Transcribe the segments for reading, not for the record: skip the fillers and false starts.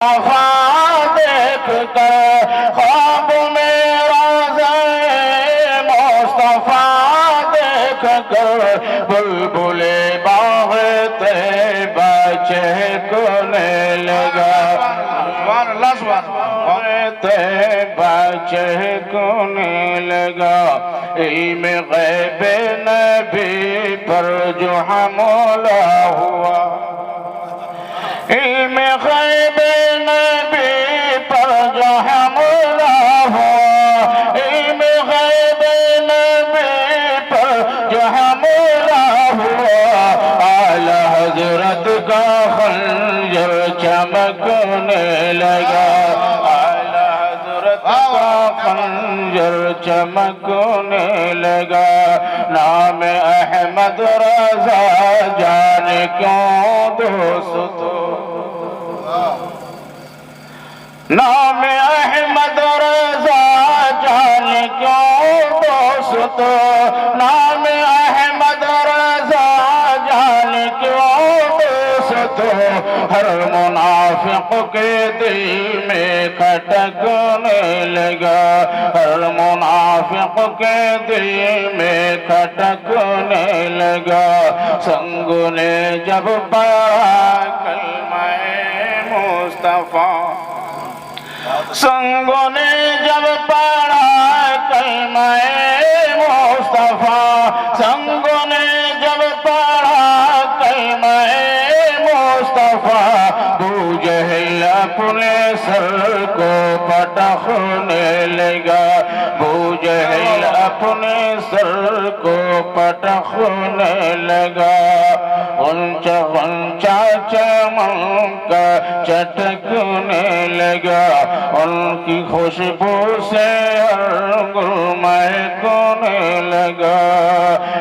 دیکھ کر خواب میں روضہ مصطفیٰ دیکھ کر بلبل باغ طیبہ چہکنے لگا سبحان اللہ سبحان اللہ طیبہ چہکنے لگا علم غیب نبی پر جو حملہ ہوا علم غیب نبی پر جو حملہ ہوا علم غیب نبی پر جو حملہ ہوا اعلی حضرت کا خنجر چمکنے لگا اعلی حضرت کا خنجر چمکنے لگا نام احمد رضا جانے کیوں دوستو نام احمد رضا جانے کیوں دوستو نام احمد رضا جانے کیوں دوستو ہر منافق کے دل میں کھٹکنے لگا ہر منافق کے دل میں کھٹکنے لگا سنگوں نے جب پڑھا کلمہ مصطفیٰ سنگوں نے جب پڑھا کلمہ مصطفیٰ سنگوں نے جب پڑھا کلمہ مصطفیٰ ابو جہل اپنے سر کو پٹخنے لگا ابو جہل اپنے سر کو پٹخنے لگا غنچہ غنچہ چمن کا چٹکنے لگا ان کی خوشبو سے ہر گل مہکنے لگا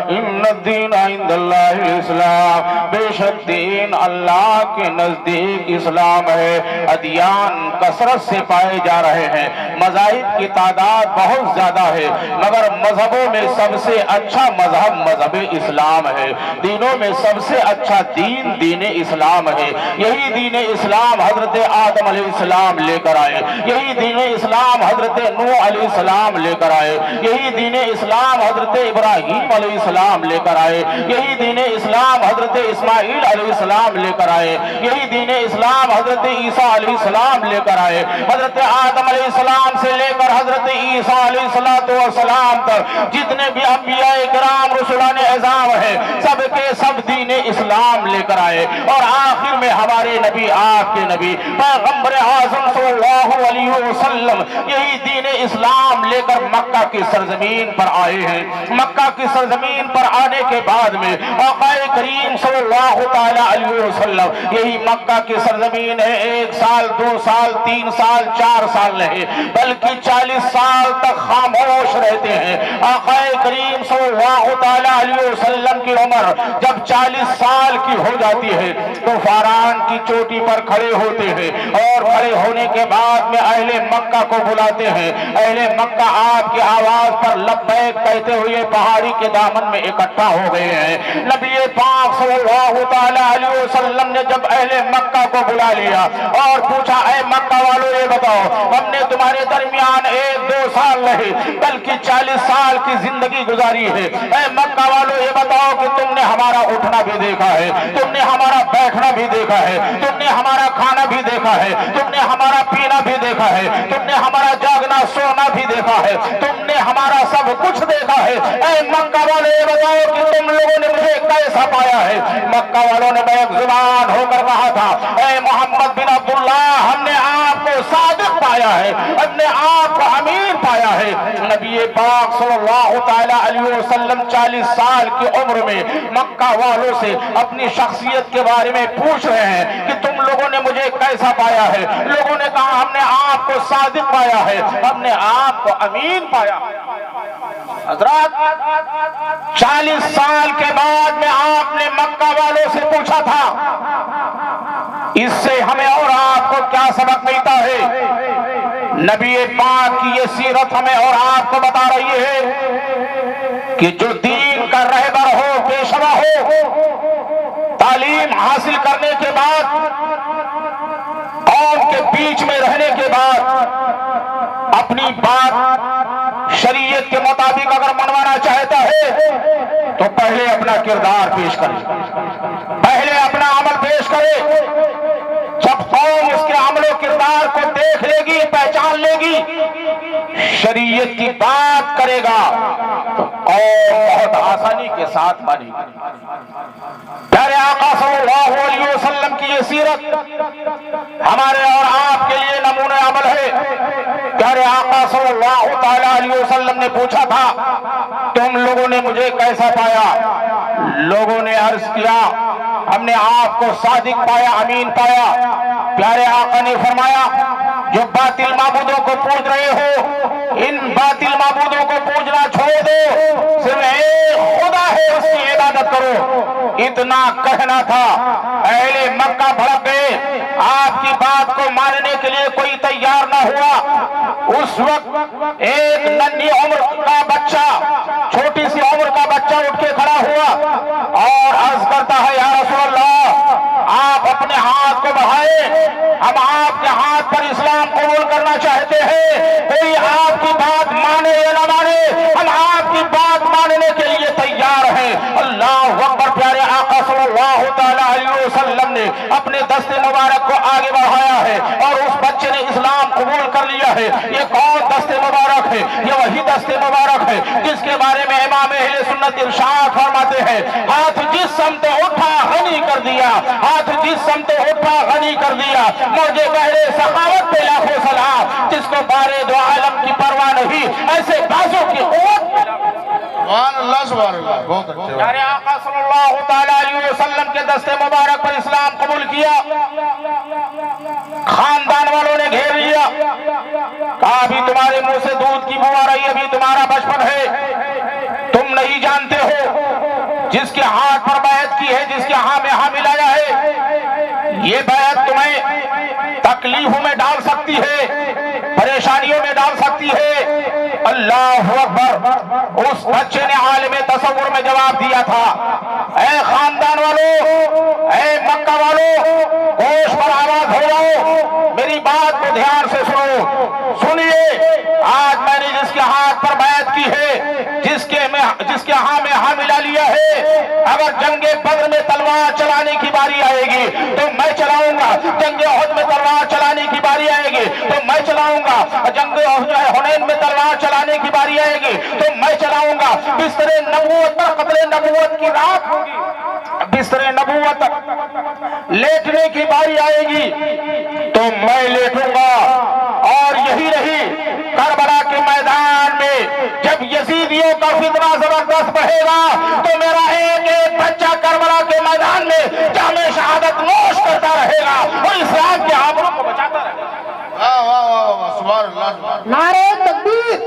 ان الدین عند اللہ الاسلام بے شک دین اللہ کے نزدیک اسلام ہے ادیان کثرت سے پائے جا رہے ہیں مذاہب کی تعداد بہت زیادہ ہے مگر مذہبوں میں سب سے اچھا مذہب مذہب اسلام ہے دینوں میں سب سے اچھا دین دین اسلام ہے یہی دین اسلام حضرت آدم علیہ السلام لے کر آئے یہی دین اسلام حضرت نوح علیہ السلام لے کر آئے یہی دین اسلام حضرت ابراہیم علیہ السلام لے کر آئے یہی دین اسلام حضرت اسماعیل علیہ السلام لے کر آئے یہی دین اسلام حضرت عیسیٰ علیہ السلام لے کر آئے حضرت آدم علیہ السلام سے لے کر حضرت عیسیٰ علیہ السلام تک جتنے بھی انبیاء کرام رسولان اعظام ہیں سب کے سب دین اسلام لے کر آئے اور آخر میں ہمارے نبی آپ کے نبی پیغمبر اعظم صلی اللہ علیہ وسلم یہی دین اسلام لے کر مکہ کی سرزمین پر آئے ہیں مکہ کی سرزمین پر آنے کے بعد میں آقا کریم صلی اللہ تعالی علیہ وسلم یہی مکہ کی سرزمین ہے 1 سال 2 سال 3 سال 4 سال نہیں بلکہ 40 سال تک خاموش رہتے ہیں آقا کریم صلی اللہ تعالی علیہ وسلم کی عمر جب 40 سال کی ہو جاتی ہے تو فاران کی چوٹی پر کھڑے ہوتے ہیں اور کھڑے ہونے کے بعد میں اہل مکہ کو بلاتے ہیں اہل مکہ آپ کی آواز پر لبیک کہتے ہوئے پہاڑی کے دامن میں اکٹھا ہو گئے ہیں نبی پاک صلی اللہ تعالی علیہ وسلم نے جب اہل مکہ کو بلا لیا اور پوچھا اے مکہ والوں یہ بتاؤ ہم نے تمہارے درمیان 1-2 سال نہیں بلکہ 40 سال کی زندگی گزاری ہے اے مکہ والوں یہ بتاؤ کہ تم نے ہمارا اٹھنا بھی دیکھا ہے تم نے ہمارا بیٹھنا بھی دیکھا ہے تم نے ہمارا کھانا بھی دیکھا ہے تم نے ہمارا پینا بھی دیکھا ہے تم نے ہمارا جاگنا سونا بھی دیکھا ہے تم نے ہمارا سب کچھ دیکھا ہے اے مکہ والے یہ بتاؤ کہ تم لوگوں نے مجھے کیسا پایا ہے مکہ والوں نے بیک زبان ہو کر کہا تھا اے محمد بن عبداللہ ہم نے آپ کو صادق پایا ہے ہم نے آپ کو امین پایا ہے نبی پاک صلی اللہ تعالی علیہ وسلم 40 سال کی عمر میں مکہ والوں سے اپنی شخصیت کے بارے میں پوچھ رہے ہیں کہ تم لوگوں نے مجھے کیسا پایا ہے لوگوں نے کہا ہم نے آپ کو صادق پایا ہے ہم نے آپ کو امین پایا حضرات 40 سال کے بعد میں آپ نے مکہ والوں سے پوچھا تھا اس سے ہمیں اور آپ کو کیا سبق ملتا ہے نبی پاک کی یہ سیرت ہمیں اور آپ کو بتا رہی ہے کہ جو دین کا رہبر ہو پیشوا ہو تعلیم حاصل کرنے کے بعد قوم کے بیچ میں رہنے کے بعد اپنی بات شریعت کے مطابق اگر منوانا چاہتا ہے تو پہلے اپنا کردار پیش کرے، پہلے اپنا عمل پیش کرے۔ جب قوم اس کے عمل و کردار کو دیکھ لے گی، پہچان لے گی، شریعت کی بات کرے گا تو قوم بہت آسانی کے ساتھ مانے گی۔ پیارے آقا صلی اللہ علیہ وسلم کی یہ سیرت ہمارے اور آپ کے لیے نمونہ عمل ہے۔ پیارے آقا صلی اللہ تعالی علیہ وسلم نے پوچھا تھا تم لوگوں نے مجھے کیسا پایا؟ لوگوں نے عرض کیا ہم نے آپ کو صادق پایا، امین پایا۔ پیارے آقا نے فرمایا جو باطل معبودوں کو پوج رہے ہو ان باطل معبودوں کو پوجنا چھوڑ دو، صرف ایک خدا ہے اس کی عبادت کرو۔ اتنا کہنا تھا، اہل مکہ بھڑک گئے، آپ کی بات کو ماننے کے لیے کوئی تیار نہ ہوا۔ اس وقت ایک ننھی عمر کا بچہ، چھوٹی سی عمر کا بچہ اٹھ کے کھڑا ہوا اور عرض کرتا ہے یا رسول اللہ آپ اپنے ہاتھ کو بڑھائے، ہم آپ کے ہاتھ پر اسلام قبول کرنا چاہتے ہیں، کوئی آپ کی بات مانے یا نہ مانے ہم آپ کی بات ماننے کے لیے تیار ہیں۔ اللہ اکبر۔ پیارے آقا صلی اللہ تعالی علیہ وسلم نے اپنے دست مبارک کو آگے بڑھایا ہے اور اس بچے نے اسلام قبول کر لیا ہے۔ یہ کون دست مبارک ہے؟ یہ وہی دست مبارک ہے جس کے بارے میں امام اہل سنت ارشاد فرماتے ہیں ہاتھ جس سمت اٹھا غنی کر دیا، ہاتھ جس سمت اٹھا غنی کر دیا۔ موجے بہرے سخاوت پہ لاکھوں سلام، جس کو بارے دو عالم کی پرواہ نہیں، ایسے بازوں کی قوت۔ سبحان اللہ سبحان اللہ، بہت اچھے۔ پیارے آقا صلی اللہ تعالی علیہ وسلم کے دست مبارک پر اسلام قبول کیا، خاندان والوں نے گھیر لیا، کہا ابھی تمہارے منہ سے دودھ کی بو آ رہی ہے، ابھی تمہارا بچپن ہے، تم نہیں جانتے ہو جس کے ہاتھ پر بیعت کی ہے، جس کے ہاں میں ہاں ملایا ہے، یہ بیعت تمہیں تکلیفوں میں ڈال سکتی ہے، پریشانیوں میں ڈال سکتی ہے۔ اللہ اکبر۔ اس بچے نے عالم تصور میں جواب دیا تھا اے خاندان والوں، اے مکہ والوں، ہوش پر آواز ہو جاؤ، میری بات کو دھیان سے سنو، سنیے آج میں نے جس کے ہاتھ پر بیعت کی ہے، جس کے ہاں میں ہاں ملا لیا ہے، اگر جنگ بدر میں تلوار چلانے کی باری آئے گی تو میں چلاؤں گا، جنگ احد میں تلوار چلانے کی باری آئے گی تو میں چلاؤں گا، جنگ حنین میں تلوار چلانے کی باری آئے گی تو میں چلاؤں گا، بستر نبوت پر قبر نبوت کی رات ہوگی، بستر نبوت لیٹنے کی باری آئے گی تو میں لیٹوں گا۔ اور یہی رہی کربلا کے میدان میں جب یزیدیوں کا فتنہ زبردست بڑھے گا تو میرا ایک ایک بچہ کربلا کے میدان میں جام شہادت نوش کرتا رہے گا اور اسلام کے آبروں کو بچاتا رہے گا۔ واہ واہ واہ واہ، سبحان اللہ۔ نعرہ تکبیر،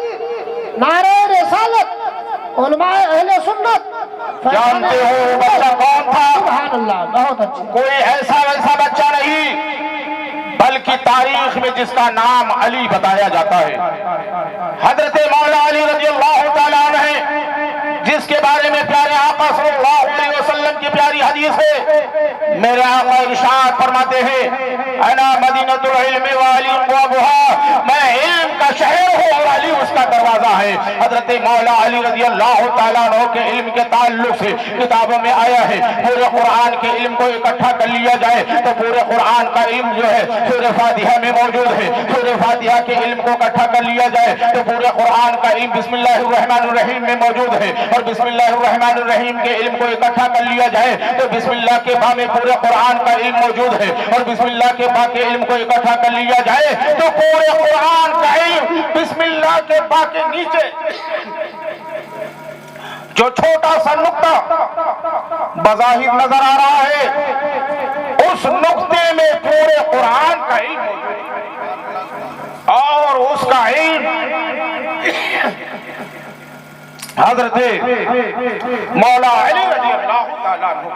نعرہ رسالت، علماء اہل سنت۔ جانتے ہو وہ بچہ کون تھا؟ سبحان اللہ، بہت اچھا۔ کوئی ایسا ویسا بچہ نہیں بلکہ تاریخ میں جس کا نام علی بتایا جاتا ہے، حضرت مولا علی رضی اللہ تعالیٰ عنہ ہے، جس کے بارے میں پیارے آقا صلی اللہ علیہ وسلم کی پیاری حدیث ہے، میرے آقا ارشاد فرماتے ہیں انا مدینۃ العلم وعلی ابوابها، میں علم کا شہر ہوں اور علی اس کا دروازہ ہے۔ حضرت مولا علی رضی اللہ تعالیٰ عنہ کے علم کے تعلق سے کتابوں میں آیا ہے پورے قرآن کے علم کو اکٹھا کر لیا جائے تو پورے قرآن کا علم جو ہے سورہ فاتحہ میں موجود ہے، سورہ فاتحہ کے علم کو اکٹھا کر لیا جائے تو پورے قرآن کا علم بسم اللہ الرحمن الرحیم میں موجود ہے، اور بسم اللہ الرحمن الرحیم کے علم کو اکٹھا کر لیا جائے تو بسم اللہ کے با میں پورے قرآن کا علم موجود ہے، اور بسم اللہ کے با کے علم کو اکٹھا کر لیا جائے تو پورے قرآن کا علم بسم اللہ کے با کے نیچے جو چھوٹا سا نقطہ بظاہر نظر آ رہا ہے اس نقطے میں پورے قرآن کا علم ہے، اور اس کا علم حضرت مولا علی رضی اللہ تعالیٰ عنہ۔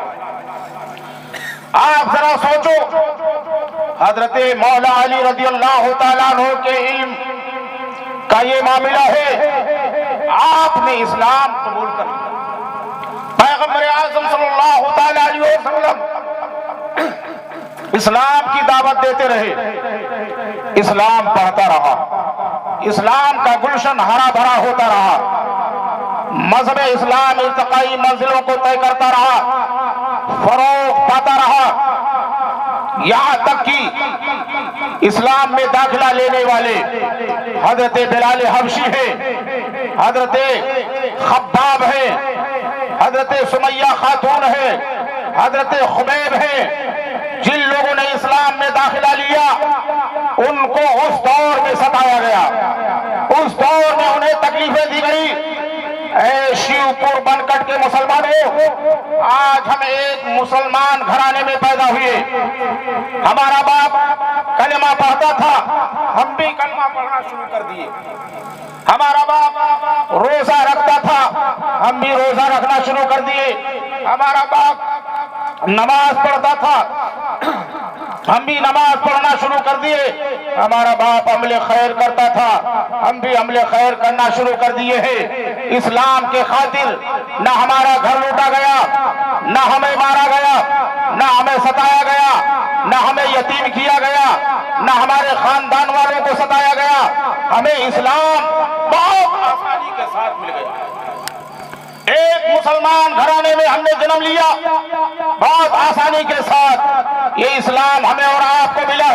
آپ ذرا سوچو حضرت مولا علی رضی اللہ تعالیٰ عنہ کے علم کا یہ معاملہ ہے، آپ نے اسلام قبول کر لیا، پیغمبر اعظم صلی اللہ تعالیٰ علیہ وسلم اسلام کی دعوت دیتے رہے، اسلام بڑھتا رہا، اسلام کا گلشن ہرا بھرا ہوتا رہا، مذہب اسلام ارتقائی منزلوں کو طے کرتا رہا، فروغ پاتا رہا، یہاں تک کہ اسلام میں داخلہ لینے والے حضرت بلال حبشی ہے، حضرت خباب ہے، حضرت سمیہ خاتون ہے، حضرت خبیب ہے، جن لوگوں نے اسلام میں داخلہ لیا ان کو اس دور میں ستایا گیا، اس دور میں انہیں تکلیفیں دی گئی۔ اے شیو پور بنکٹ کے مسلمانوں، آج ہم ایک مسلمان گھرانے میں پیدا ہوئے، ہمارا باپ کلمہ پڑھتا تھا، ہم بھی کلمہ پڑھنا شروع کر دیے، ہمارا باپ روزہ رکھتا تھا، ہم بھی روزہ رکھنا شروع کر دیے، ہمارا باپ نماز پڑھتا تھا، ہم بھی نماز پڑھنا شروع کر دیے، ہمارا باپ عمل خیر کرتا تھا، ہم بھی عمل خیر کرنا شروع کر دیے ہیں۔ اسلام کے خاطر نہ ہمارا گھر لوٹا گیا، نہ ہمیں مارا گیا، نہ ہمیں ستایا گیا، نہ ہمیں یتیم کیا گیا، نہ ہمارے خاندان والوں کو ستایا گیا، ہمیں اسلام بہت آسانی کے ساتھ مل گیا۔ ایک مسلمان گھرانے میں ہم نے جنم لیا، بہت آسانی کے ساتھ یہ اسلام ہمیں اور آپ کو ملا ہے۔